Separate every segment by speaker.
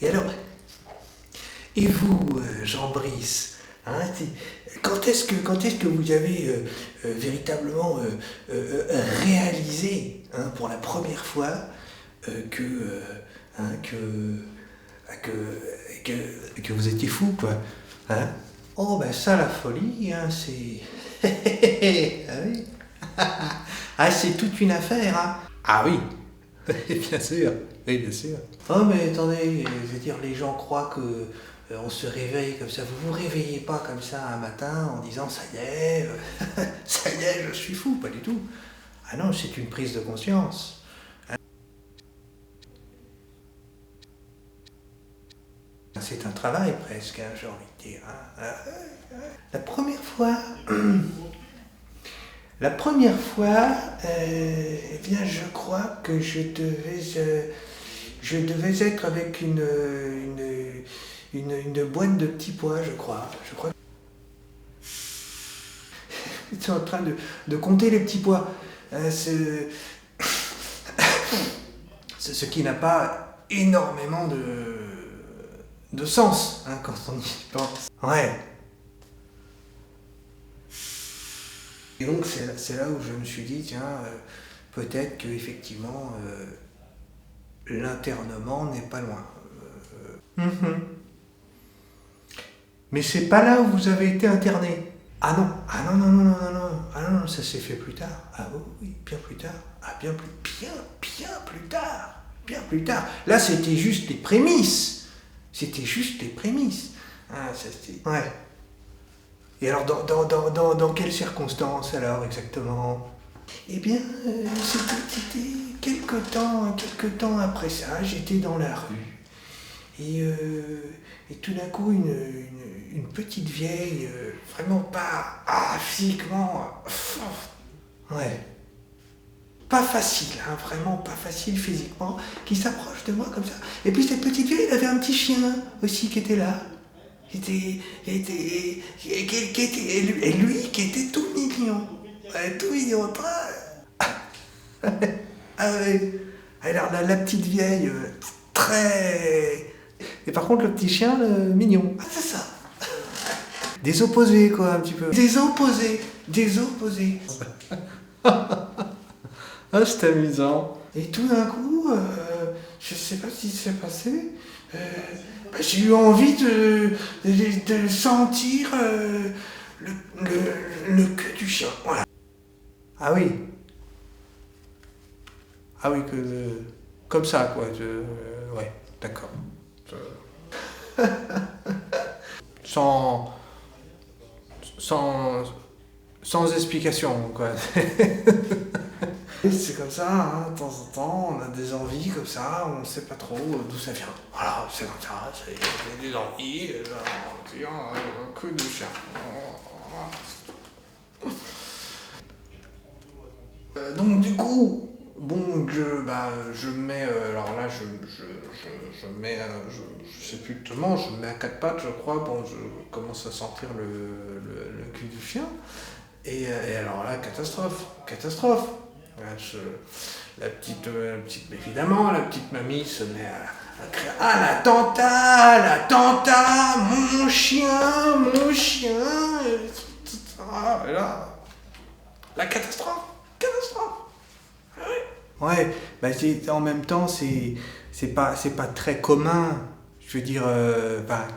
Speaker 1: Et alors, et vous, Jean-Brice, hein, quand est-ce que vous avez véritablement réalisé, hein, pour la première fois que, hein, ah, que vous étiez fou, quoi, hein? Oh, ben ça, la folie, hein, c'est... ah oui. Ah, c'est toute une affaire, hein. Ah oui, bien sûr, oui, bien sûr. Oh, mais attendez, je veux dire, les gens croient que on se réveille comme ça. Vous vous réveillez pas comme ça un matin en disant ça y est, ça y est, je suis fou, pas du tout. Ah non, c'est une prise de conscience. C'est un travail presque, hein, j'ai envie de dire, hein. La première fois, eh bien, je crois que je devais être avec une boîte de petits pois, je crois. Je crois que j'étais en train de compter les petits pois. Ce qui n'a pas énormément de sens, hein, quand on y pense. Ouais. Et donc c'est là où je me suis dit, tiens, peut-être que effectivement l'internement n'est pas loin. Mhm. Mais c'est pas là où vous avez été interné. Ah non, ah non, non, non, non, non, non, ah non, ça s'est fait plus tard. Ah oui, oui, bien plus tard. Ah bien plus tard. Bien plus tard. Là, c'était juste les prémices. C'était juste les prémices. Ah, ça c'était... Ouais. Et alors, dans quelles circonstances, alors, exactement? Eh bien, c'était quelque temps après ça, j'étais dans la rue. Et tout d'un coup, une petite vieille, vraiment pas... Ah, physiquement... ouais. Pas facile, hein, vraiment pas facile physiquement, qui s'approche de moi comme ça. Et puis cette petite vieille, elle avait un petit chien aussi qui était là. Et lui qui était tout mignon. Ouais, tout mignon. Ah ouais. Alors la petite vieille, très... Et par contre le petit chien, mignon. Ah c'est ça. Des opposés quoi un petit peu. Des opposés. Des opposés. Ah, c'est amusant. Et tout d'un coup, je sais pas ce qui s'est passé, j'ai eu envie de sentir le queue du chien. Voilà. Ah oui. Ah oui, comme ça, quoi. Ouais, d'accord. Sans, sans, sans explication, quoi. C'est comme ça, hein, de temps en temps, on a des envies comme ça, on ne sait pas trop d'où ça vient. Voilà, c'est comme ça, c'est des envies, tiens, un coup de chien. Donc du coup, bon, je mets, alors là, je mets, je sais plus tellement, je mets à quatre pattes, je crois, bon, je commence à sentir le cul du chien, et alors là, catastrophe. La petite, évidemment, la petite mamie se met à crier « Ah, l'attentat, mon chien !» Et là, la catastrophe. Ah oui. Ouais, bah en même temps, c'est pas très commun. Je veux dire,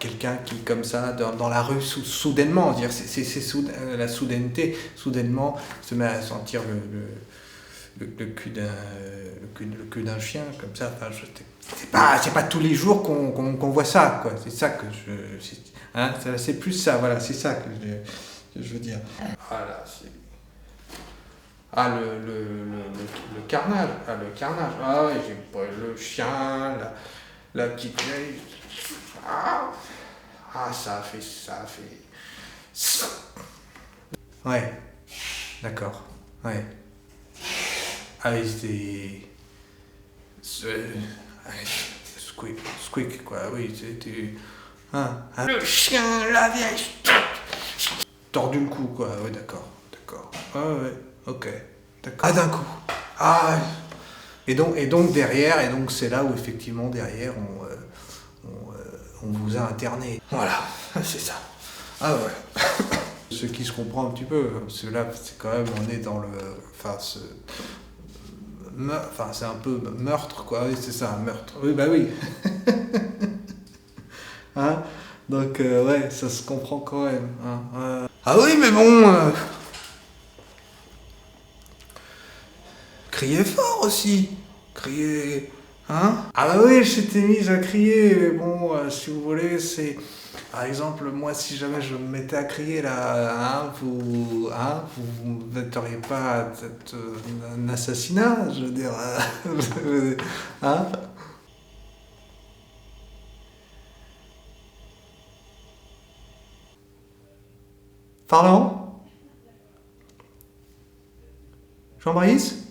Speaker 1: quelqu'un qui, comme ça, dans la rue, soudainement, dire, la soudaineté, soudainement, se met à sentir le cul d'un chien comme ça. Enfin, c'est pas tous les jours qu'on voit ça, quoi. C'est ça que hein, c'est plus ça, voilà, c'est ça que je veux dire. Voilà, c'est... Ah, le carnage. Ah, le carnage. Ah oui, j'ai pas le chien, la petite vieille. Ah, ça a fait. Ouais, d'accord. Ouais. Ah, squeak, quoi, oui, c'était... Hein. Le chien, la vieille... Tordu le cou, quoi, ouais, d'accord. Ah ouais, ok, d'accord. Ah, d'un coup. Ah, et donc derrière, c'est là où effectivement derrière on vous a interné. Voilà, c'est ça. Ah ouais. Ce qui se comprend un petit peu, parce que là, c'est quand même, on est dans le... Enfin, c'est un peu meurtre, quoi. Oui, c'est ça, un meurtre. Oui, bah oui. Hein? Donc, ouais, ça se comprend quand même. Hein. Ah oui, mais bon... criez fort aussi. Criez... Hein? Ah bah oui, j'étais mise à crier, mais bon, si vous voulez, c'est... Par exemple, moi, si jamais je me mettais à crier là, vous ne metteriez pas à être un assassinat, je veux dire. Hein? Pardon? Jean-Brice?